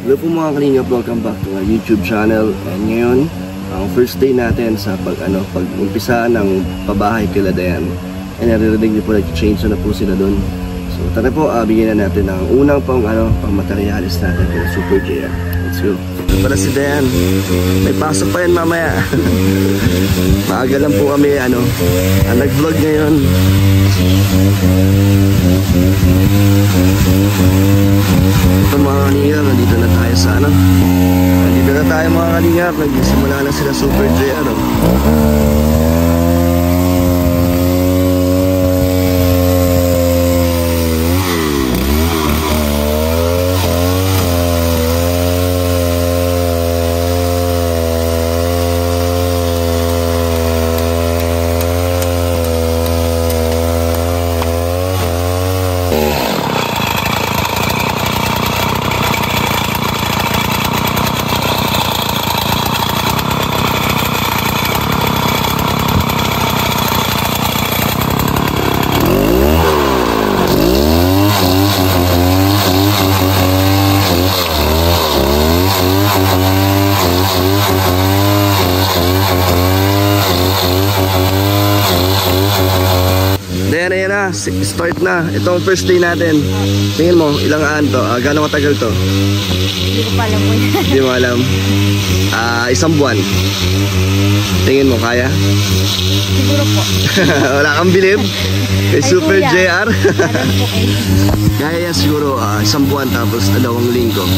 Hello po mga kalingap, welcome back to our YouTube channel. And ngayon, ang first day natin sa pag-umpisa ng pabahay kila Dayan. And naririnig niyo po, nag-change na po sila doon. So tara po, bigyan na natin ang unang pang materialis natin kila Super JR. Let's go. Ito pala si Dayan. May pasok pa yan mamaya. Maaga lang po kami nag-vlog ngayon. Ito mga kalingap, nandito na tayo sa nandito na tayo mga kalingap. Nagsimula na sila Super JR. Ayan na, start na. Ito ang first day natin. Tingin mo, ilang to? Gano'ng katagal to? Hindi ko pa alam mo yan. Hindi mo alam. Isang buwan. Tingin mo, kaya? Siguro po. Wala kang bilib? Kay Super JR? Alam po kayo. Kaya yan siguro, isang buwan tapos 2 linggo.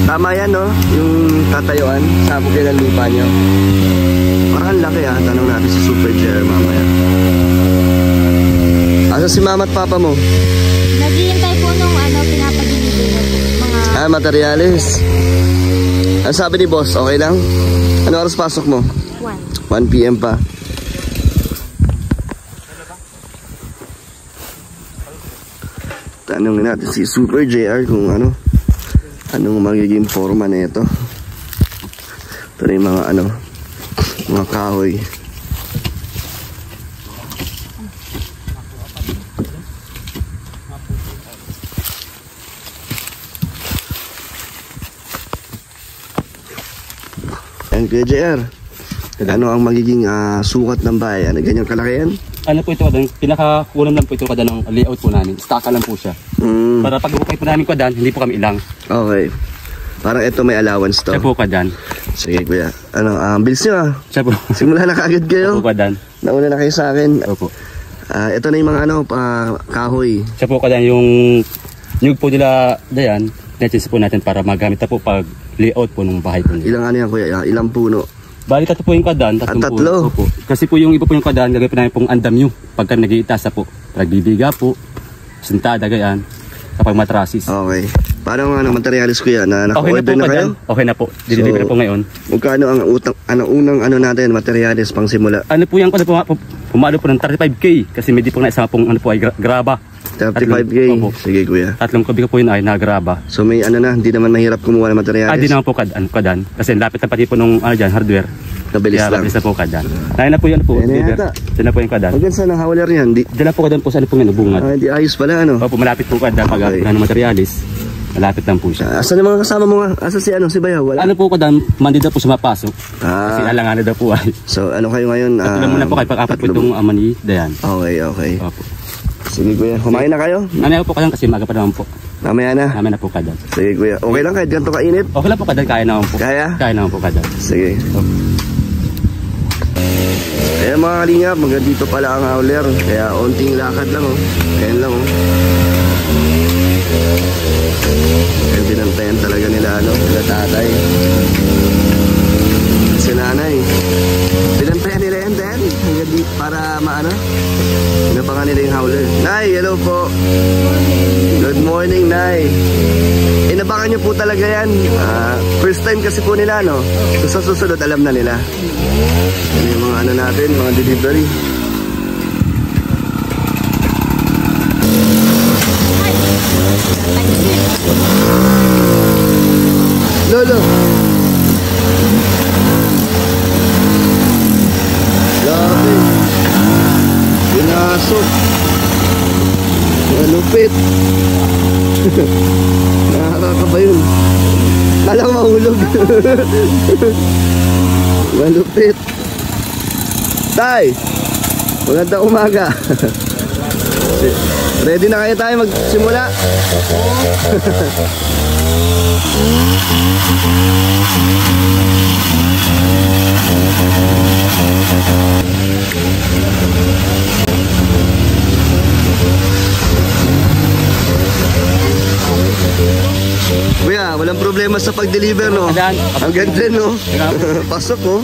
Tama yan, no? Yung tatayuan, sabog yan ang lupa nyo. Parang laki, tanong natin si Super JR mamaya. Asa si mama at papa mo? Naghihintay po nung pinapagilipin na po. Mga... materialis. Ano sabi ni boss? Okay lang? Ano oras pasok mo? 1 PM pa. Tanongin natin si Super JR kung anong magiging forma na ito. Ito na yung mga kahoy. Ang Kuya JR, ano ang magiging sukat ng bahay? Ganyan kalaki yan? Ano po ito, pinakakulam lang po ito kada ng layout po namin. Staka lang po siya. Para pag bukay po namin kadan, hindi po kami ilang. Okay. Parang ito may allowance to. Siya po kadan. Sige kuya. Bilis nyo Siya po. Simula na kagad kayo. Siya po kadan. Nauna na kayo sa akin. Opo. Ito na yung mga kahoy. Siya po kadan yung nyug po nila Dayan. Netches po natin para magamit na po pag layout po ng bahay po nila. Ilang yan kuya? Ilang puno? Bali, 3 po yung kadan. 3 tatlo? Po. Kasi po yung iba po yung kadan, gagawin po namin pong andam nyo. Pagka nag-iitasa po, nagbibiga po, sintada, gayan, kapag matrasis. Okay. Paano materialis ko yan? Naka-order na kayo? Okay na po. Deliver po ngayon. Magkano ang unang natin, materialis pang simula? Ano po yung pumalo po ng 35K kasi may di po na isa pong ay graba. 35K? Sige kuya. 3 kubik po yun ay nagraba. So may hindi naman mahirap kumuha ng materialis? Di naman po kadan. Kasi lapit na pati po nung hardware. Nabilis lang. Nabilis na po kadan. Nahin na po yan po. Diyan na po yung kadan. Hanggang saan ang hauler niyan? Diyan na po kadan po saan po yung bungad. Hindi ayos pala Opo, malapit po kadan pag ng materialis. Malapit lang po siya. Asan yung mga kasama mo nga? Asan si Bayaw? Wala? Ano po kadan, mandi daw po sumapasok. Kasi alangan na daw po ay. So ano kayo ngayon? Tatlo muna po kayo pag-apat po itong mani Dayan. Okay. Opo. Sige kuya, kumain na kayo? Mamaya po kadan kasi maga pa naman po. Mamaya na? Mamaya na po kadan. Sige kuya, okay lang kahit ganito kainit? Okay lang po kadan, kaya naman po. Kaya? Kaya naman po kadan. Sige. Kaya mga kalingap, dito pala ang hauler. Kaya onting lakad lang Ayan lang Kaya binantayan talaga nila nila tatay. Si nanay. Binantayan nila yan din. Hanggang dito para Inabangan nila yung hauler. Nay, hello po. Good morning, Nay. Inabangan nyo po talaga yan. First time kasi po nila, So sa susunod, alam na nila. Yung mga natin, mga delivery. Lolo. Grabe. Pinasok. Malupit. Nakakakaba yun. Kala ko mahulog. Malupit. Tay, magandang umaga. Ready na kayo tayo magsimula? Kuya, walang problema sa pag-deliver, no? Ang ganda, no? Pasok, no?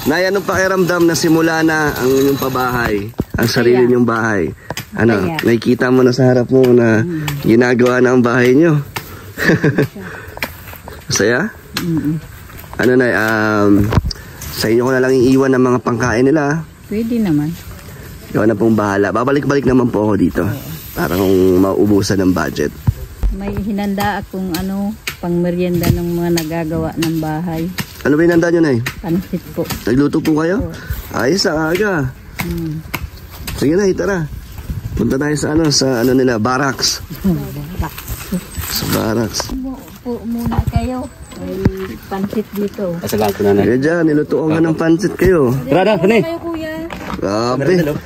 Nay, anong pakiramdam na simula na ang inyong pabahay, ang sarili niyong bahay? Ano, nakikita mo na sa harap mo na ginagawa na ang bahay niyo? Masaya? Ano, Nay, sa inyo ko na lang iiwan ng mga pangkain nila. Pwede naman. Ikaw na pong bahala. Babalik-balik naman po ako dito. Para kung maubusan ng budget. May hinanda akong pang merienda ng mga nagagawa ng bahay. Ano ba hinanda nyo, Nay? Pansit po. Nagluto po kayo? Ayos, ang aga. Sige, Nay, tara. Punta tayo sa nila, barracks. Sa barracks. Po muna kayo. May pansit dito. Salamat po, nanay. Kaya dyan, nilutuan ka ng pansit kayo. Tara na, honey. Kayo kuya. Grabe.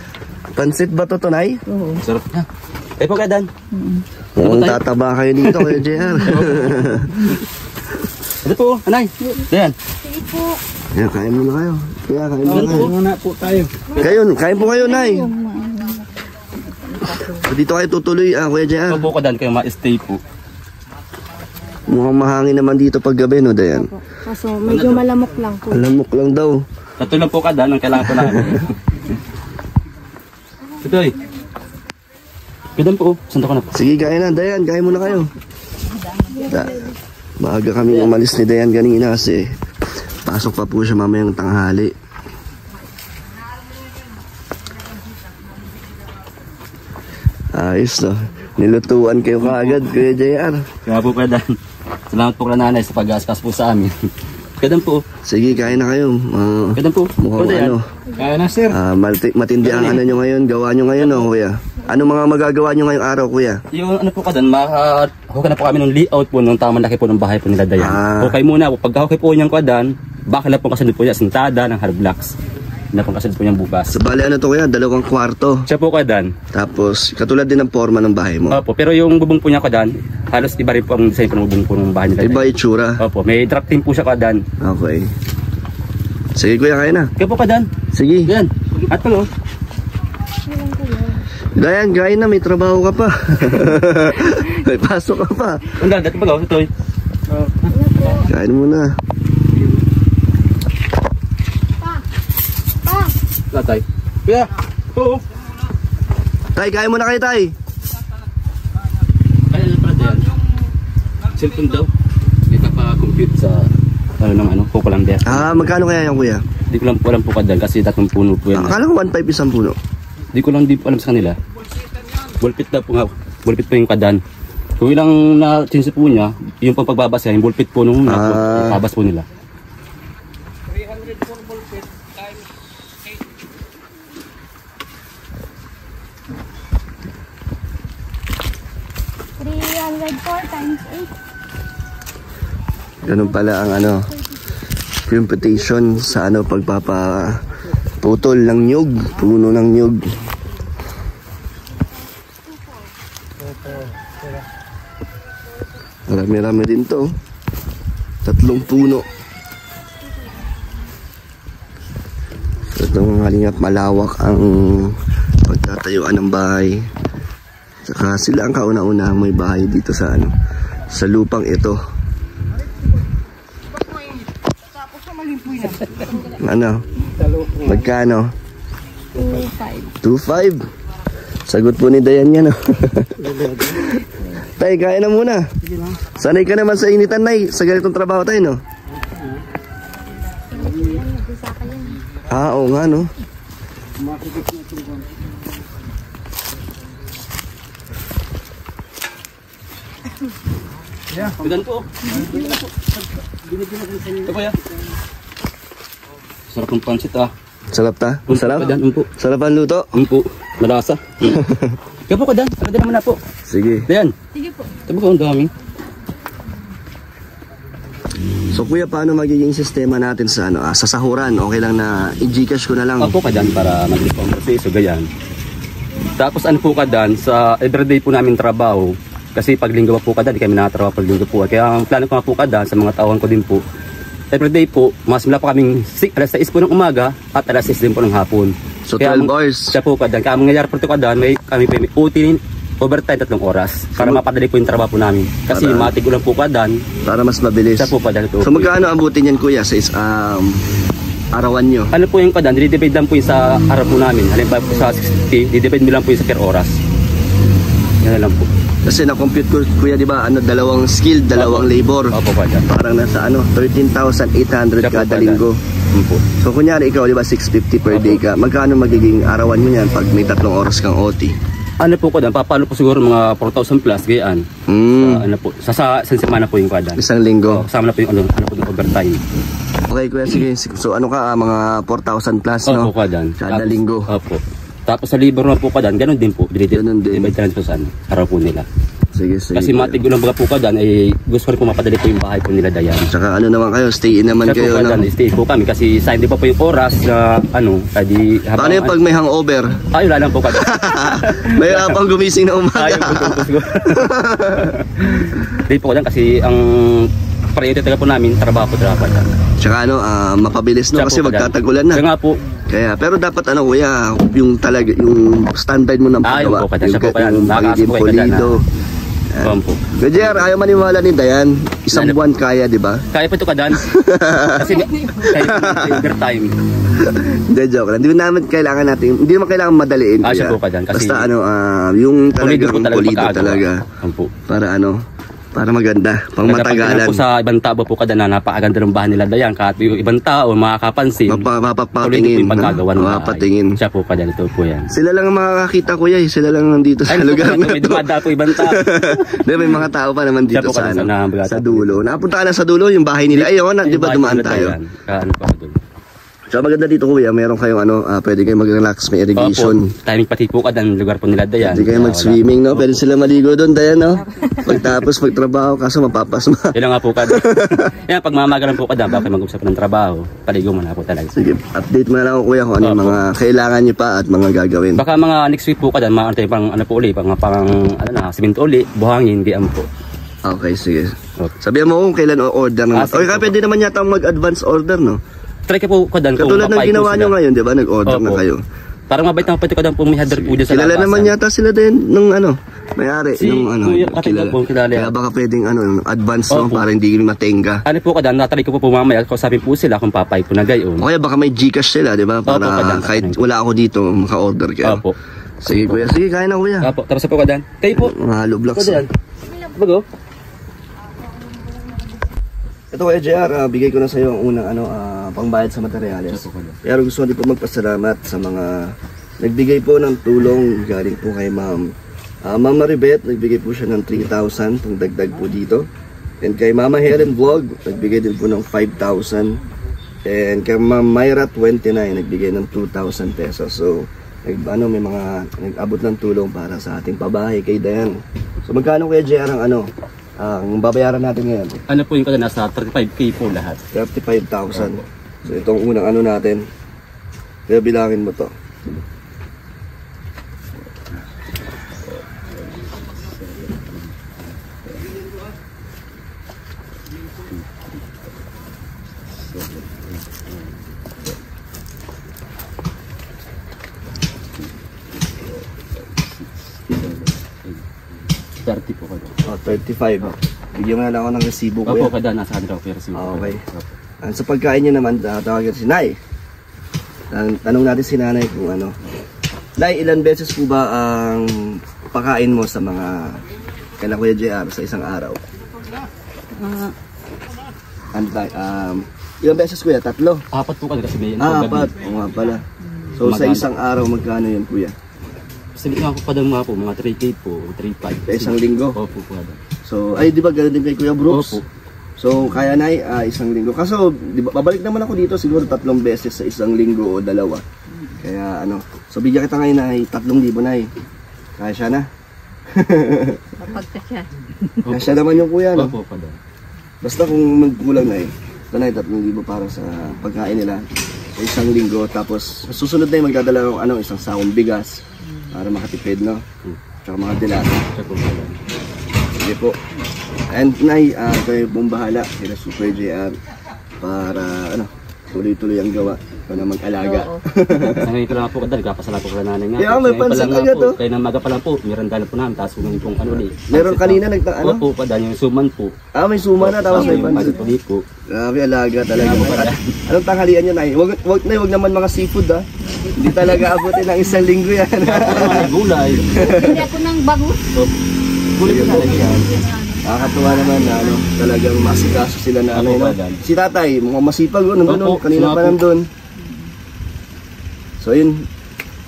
Pansit ba to, Nay? Oo. Sarap na. Kayo po, Kadan. Mukhang tataba kayo dito, Kuya JR. Ito po, anay. Ayan. Sige po. Kaya kain muna kayo. Kaya kain muna kayo. Muna po tayo. Kain po kayo, Nay. Dito kayo tutuloy, Kuya JR. Ito po, Kadan, kayo ma-stay po. Mukhang mahangin naman dito pag gabi, no, Dayan? Kaso medyo malamok lang po. Alamok lang daw. Ito lang po, Kadan, ang kailangan po namin. Ito eh. Kadan po, sanda ko na po. Sige, kain na, Dayan. Kain muna kayo. Maaga kami umalis ni Dayan kanina kasi pasok pa po siya mamayang tanghali. Ayos, no? Nilutuan kayo kaagad, Kuya JR. Kaya po, Kadan. Salamat po, nanay, sa pag-askas po sa amin. Kadan po. Sige, kain na kayo. Kadan po. Mukhang Kaya na, sir. matindi ang nyo ngayon, gawa nyo ngayon, no, Kuya? Ano mga magagawa nyo ngayong araw, Kuya? Yung po, Kadan, hukay na po kami ng layout po nung tamang laki po ng bahay po nila Dayan. Hukay muna po. Pag hukay po niyang Kadan, baka na po kasunod po niya, sintada ng hard blocks. Na po kasunod po niyang bukas. Sa bali, Kuya? 2 kwarto. Siya po, Kadan. Tapos, katulad din ng forma ng bahay mo. Opo, pero yung bubong po niya, Kadan, halos iba rin po ang design po ng bubong po ng bahay nila. Iba itsura. Opo, may trap team po siya, Kadan. Okay. Sige, Kuya, kain na. Kaya po, Kadan. Sige. Yan. At po, Dayan, kain na. May trabaho ka pa. May pasok ka pa. ang dati pa, ito eh. Kain muna. Latay. Kaya, oo. Tay, kain muna kayo, Tay. Kaya pala yan. Cellphone daw. May pa-compute sa kukulang der. Magkano kaya yan, Kuya? Di ko lang po alam po, Kadan, kasi datong puno po yan. Akala ko 1.5 isang puno. Di ko lang alam sa kanila. Bulpit daw po nga. Bulpit po yung Kadan. Kung ilang na-change po niya, yung pagbabasa, yung bulpit po nung babas po nila. 304 times 8. Ganun pala ang computation sa pagpapaputol ng nyug, puno ng nyug. Marami-rami din to. 3 puno. So ito mga kalingap, malawak ang pagtatayuan ng bahay. Saka sila ang kauna-una may bahay dito sa sa lupang ito. Magkano? 2.5. Sagot po ni Dayan yan. Tay, kaya na muna. Sanay ka naman sa initan, Nay. Sa ganitong trabaho tayo, no? Oo nga, no? Ganun po. Ito kuya. Sarap ng pansit ah. Sarap ta? Sarap? Kadan, po. Sarap ang luto? Po. Malasa. Kaya po kadan. Kadan naman na po. Sige. Ayan. Sige po. Ito po ang dami. So kuya, paano magiging sistema natin sa ano, sa sahuran? Okay lang na i-Gcash ko na lang. Ako kadan para mag-list po ang proseso. Ganyan. Tapos ano po kadan, sa everyday po namin trabaho. Kasi pag linggo po kadan, di kami nakatrabaho pag linggo po. Kaya ang plano ko nga po kadan, sa mga tauhan ko din po, everyday po, mas mula po kaming alas 6 po ng umaga at alas 6 din po ng hapon. So 12 hours. Siya po kadan. Kaya ang nangyayari po ito kadan, kami may OT overtime 3 oras para mapadali po yung trabaho po namin. Kasi matig ulan po kadan. Para mas mabilis. Siya po kadan ito. So magkano abutin yan kuya sa arawan nyo? Ano po yung kadan, didepende lang po yung sa araw po namin. Halimbawa po sa 60, didepende lang po yung sa per oras. Yan lang po. Kasi na-compute ko kuya, di ba, ano, dalawang skill, dalawang labor. Opo kadan. Parang nasa 13,800 kada linggo. Po. So kunyari ikaw, di ba, 650 per day ka. Magkano magiging arawan mo yan pag may 3 oras kang OT? Ano po kadan, papalo po siguro mga 4,000 plus gayaan. Ano po, sa semana po yung kadan. Isang linggo. Kasama na po yung ano po yung overtime. Okay kuya, sige. So ano ka, mga 4,000 plus, no? Opo kadan. Kada linggo. Opo. Tapos sa libro na po kadan, ganun din po. Ganun din. Divide po sa araw po nila. Sige, sige. Kasi matig ulang baga po kadan, eh, gusto ko rin po mapadali po yung bahay po nila Dayan. Tsaka ano naman kayo, stay in naman Siya kayo, po kadan, no? stay po kami kasi sa hindi pa po yung oras na ano, adi habang... Paano yung pag may hangover? Ay, wala lang po kadan. Mahirapang gumising na umaga. Ayaw po ko. Hindi po kadan kasi ang priority talaga po namin, trabaho po talaga. Tsaka ano, mapabilis, no? Siya Kasi po, kadan. magtatagulan na. Siya nga po. Kaya, pero dapat ano kuya, yung talaga, yung standby mo ng paggawa. Yun po, kadan. Siya po kadan. Yung magiging Nakakaas po kayo kadan, pulido. Po. Gajer, ayaw maniwala ni Dayan. Isang buwan kaya, di ba? Kaya po ito kadan. Kasi kaya po overtime. Hindi, joke lang. Hindi naman kailangan natin, hindi naman kailangan madaliin. Siya kuya. po kadan. Kasi basta ano, yung talagang pulido talaga. Po. Para ano, para maganda, pang matagalan. Po sa ibang tao po kadan na napakaganda ng bahay nila Dayan. Kahit yung ibang tao makakapansin. Mapapatingin. Mapapatingin. Siya po kadan, ito po yan. Sila lang ang makakakita kuya, sila lang nandito sa lugar na may to. dumada po ibang tao. May mga tao pa naman dito Siya po sa kadan, ano, sa dulo. Napunta ka na sa dulo, yung bahay nila. Ayun, di ba dumaan tayo? Ano pa doon? So maganda dito kuya, meron kayong ano, pwede kayong mag-relax, may irrigation. Timing pati po kadan, lugar po nila Dayan. Pwede kayo mag-swimming, no? Pwede sila maligo doon, Dayan, no? Pagtapos magtrabaho, kaso mapapasma. Yan nga po kadan. Yan, pag mamagalan po kadan, bakit mag-usap ng trabaho, paligo mo na po talaga. Sige, update mo na lang ako kuya kung ano yung mga kailangan nyo pa at mga gagawin. Baka mga next week po kadan, maantay pang ano po uli, pang ano na, simento uli, buhangin, diyan po. Okay, sige. Okay. Sabihan mo kung kailan o-order naman. Okay, kaya pwede naman yata mag-advance order, no? Try ka po kadan kung katulad ng ginawa nyo ngayon, di ba? Nag-order na kayo. Parang mabait naman pati kadan po may header po dyan sa kilala labasan. naman yata sila din nung ano, may-ari. Si nung ano, Kuya Katinga po, kilala. Kaya baka pwedeng ano, advance, no? Para hindi matenga. Ano po kadan, natry ko po mamaya, kausapin po sila kung papay po na gayon. O kaya baka may Gcash sila, di ba? Para kadan. kahit wala ako dito, maka-order kayo. Opo. Sige kuya, sige, kaya na kuya. Opo, tapos po kadan. Kayo po. Mga hollow blocks. Kadan. Bago. Ito kuya JR, bigay ko na sa iyo ang unang ano, pangbayad sa materyales. Pero gusto ko din po magpasalamat sa mga nagbigay po ng tulong galing po kay Ma'am Maribeth, nagbigay po siya ng 3,000 pang dagdag po dito. And kay Mama Helen Vlog, nagbigay din po ng 5,000. And kay Ma'am Myra 29, nagbigay ng 2,000 pesos. So, may mga nag-abot ng tulong para sa ating pabahay kay Dayan. So, magkano kuya JR ang ano? Ang babayaran natin ngayon? Ano po yung kadan, nasa 35K po lahat. 35,000. So itong unang ano natin. Kaya bilangin mo to. po kadan. 35. Bigyan mo na lang ako ng resibo ko. Opo kadan, nasa 100 po yung resibo. Okay. Sa pagkain niya naman, tawagan si Nay. Tanong natin si Nanay kung ano. Nay, ilan beses po ba ang pakain mo sa mga kailan Kuya JR sa isang araw? Ilang beses kuya? 3? 4 po kadan kasi may ano po 4. Oo nga pala. So sa isang araw magkano yun kuya? Sabi nga po kadan mga po, mga 3K po, 3.5. Sa isang linggo? Opo po kadan. So So, ay, di ba ganun din kay Kuya Brooks? Opo. So, kaya na isang linggo. Kaso, di ba, babalik naman ako dito siguro 3 beses sa isang linggo o 2. Kaya ano, so bigyan kita ngayon na 3,000 na Kaya siya na. Kapagkasya. Kaya siya naman yung kuya, no? Opo, Kadan. Basta kung magkulang na ito na 3,000 para sa pagkain nila sa isang linggo. Tapos, susunod na magdadala ng isang sakong bigas para makatipid, no? Tsaka mga dilata. Siya po, Kadan. Sige po. And Nay, kayo pong bahala sila Super JR para tuloy-tuloy ang gawa para mag-alaga. Oo. Sa ngayon ko lang po, Kadan, kapasala po kala nanay nga. Yeah, may pansin agad, oh. Kaya nang maga pa lang po, mirandala po namin, tapos yung Meron kanina Opo, Kadan, yung suman po. may suma na tapos may yung pansit. pansit po. Grabe, alaga talaga. Anong tanghalian nyo, Nay? Wag naman mga seafood, ha? Hindi talaga abutin ng isang linggo yan. May gulay. Hindi ako ng bagus. Gulay po talaga yan. Nakakatuwa naman na talagang masikaso sila na Ano no? ba yan? Si tatay, mukhang masipag nandun, Opo, kanina pa sinapo. nandun. So yun,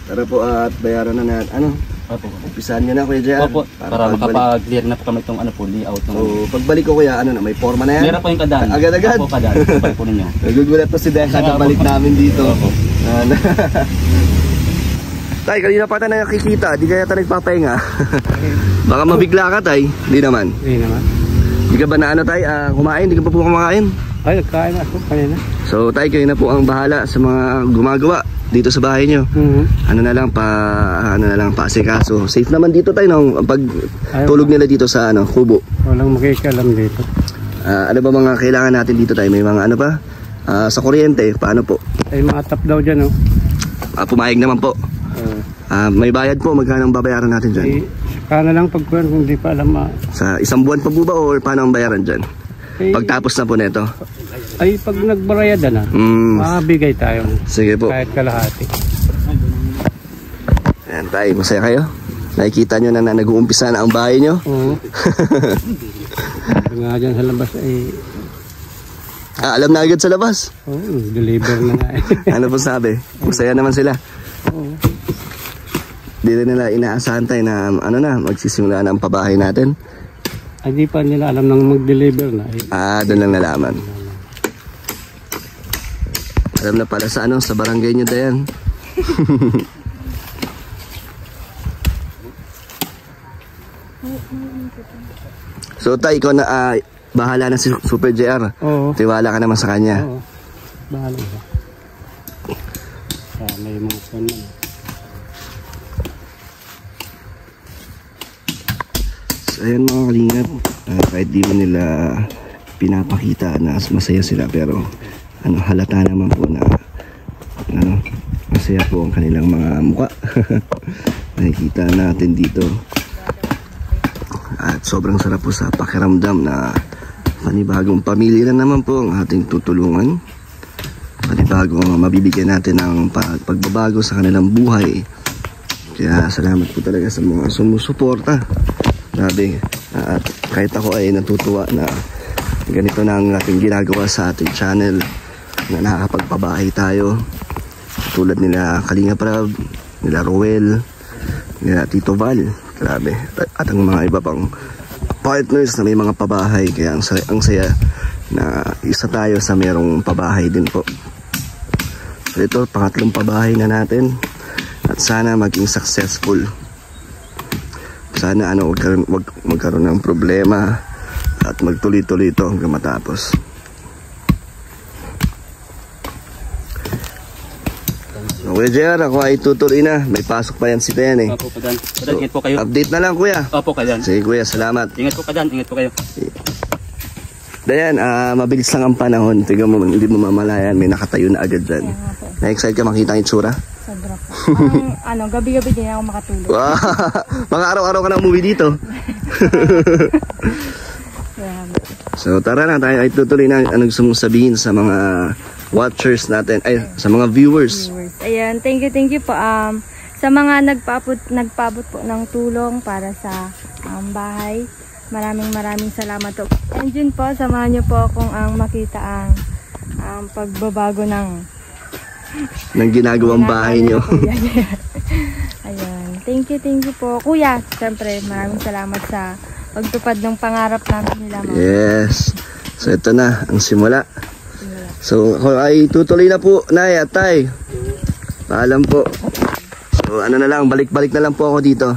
tara po at bayaran na natin. Opo. Umpisahan nyo na Kuya JR. Opo, para makapag-clear na po kami itong layout ng... So pagbalik ko Kuya, may forma na yan. Meron po yung Kadan. Agad-agad. Opo, Kadan. Balik po ninyo. Nagugulat pa si Deca na balik namin dito. Opo. Tay, kanina pa tayo nakikita, di kaya tayo nagpapahinga. Baka mabigla ka, Tay. Di naman. Hindi naman. Di ka ba na Tay, kumain? Di ka pa po kumakain? Ay, nagkain ako kanina. So, Tay, kayo na po ang bahala sa mga gumagawa dito sa bahay nyo. Ano na lang paasikaso. Safe naman dito, Tay, no? Pag tulog nila dito sa kubo. Walang makikialam dito. Ano ba mga kailangan natin dito, Tay? May mga pa? Sa kuryente, paano po? Ay, mga tap daw dyan, oh. Pumayag naman po. May bayad po, magkano ang babayaran natin dyan? Ay, saka na lang pagkuhan kung di pa alam Sa isang buwan pa po ba o paano ang bayaran dyan? Ay, Pagtapos na po nito. ay pag nagbarayada na, makabigay tayo. Sige po. Kahit kalahati. Ayan Tay, masaya kayo? Nakikita nyo na nag-uumpisa na ang bahay nyo? Oo. Nga dyan sa labas ay, Alam na agad sa labas. deliver na nga eh. Ano po sabi? Masaya naman sila. Oo. Di rin nila inaasahan Tay na magsisimula na ang pabahay natin. Ay, di pa nila alam nang mag-deliver na. Doon lang nalaman. Alam na pala sa sa barangay nyo Dayan. So Tay, ikaw na bahala na si Super JR. Oo. Tiwala ka naman sa kanya. Oo. Bahala ka. May mga son na. So ayan mga kalingap, kahit di mo nila pinapakita na masaya sila, pero halata naman po na masaya po ang kanilang mga mukha. Nakikita natin dito. At sobrang sarap po sa pakiramdam na panibagong pamilya na naman po ang ating tutulungan. Panibagong mabibigyan natin ng pagbabago sa kanilang buhay. Kaya salamat po talaga sa mga sumusuporta. Grabe, at kahit ako ay natutuwa na ganito na ang ating ginagawa sa ating channel, na nakakapagpabahay tayo tulad nila Kalinga Prab, nila Roel, nila Tito Val. Grabe, at ang mga iba pang partners na may mga pabahay. Kaya ang saya na isa tayo sa merong pabahay din po. So ito, pangatlong pabahay na natin, at sana maging successful. Sana wag magkaroon ng problema at magtuloy-tuloy ito hanggang matapos. Okay JR, ako ay tutuloy na. May pasok pa yan si Dayan eh. Opo, Kadan. Kadan, ingat po kayo. Update na lang Kuya. Opo, Kadan. Sige Kuya, salamat. Ingat po, Kadan. Ingat po kayo. Dayan, mabilis lang ang panahon. Tignan mo, hindi mo mamalayan. May nakatayo na agad dyan. Na-excite ka makita ang itsura? Sobra po. Gabi-gabi din ako makatulog. Wow. Mga araw-araw ka na umuwi dito. So tara na, tayo ay tutuloy na. Anong gusto mong sabihin sa mga watchers natin, ay sa mga viewers? Ayan, thank you po. Sa mga nagpaabot po ng tulong para sa bahay, maraming salamat po. And yun po, samahan niyo po akong makita ang pagbabago ng ginagawang bahay nyo. Ayan, thank you po. Kuya, siyempre maraming salamat sa pagtupad ng pangarap namin nila. Yes. So ito na ang simula. So ako ay tutuloy na po, Nay at Tay. Paalam po. So ano na lang, balik-balik na lang po ako dito.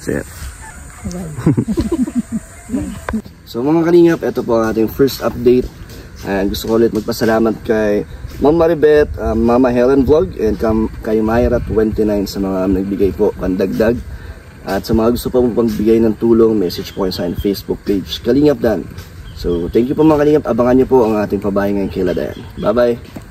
So, so mga kalingap, ito po ang ating first update. And gusto ko ulit magpasalamat kay Ma'am Maribeth, Mama Helen Vlog, and kay Myra29 sa mga nagbigay po pandagdag. At sa mga gusto pa mong pagbigay ng tulong, message po sa Facebook page Kalingap Dan. So thank you po mga kalingap, abangan nyo po ang ating pabahay ngayon kay Ladayan. Bye bye!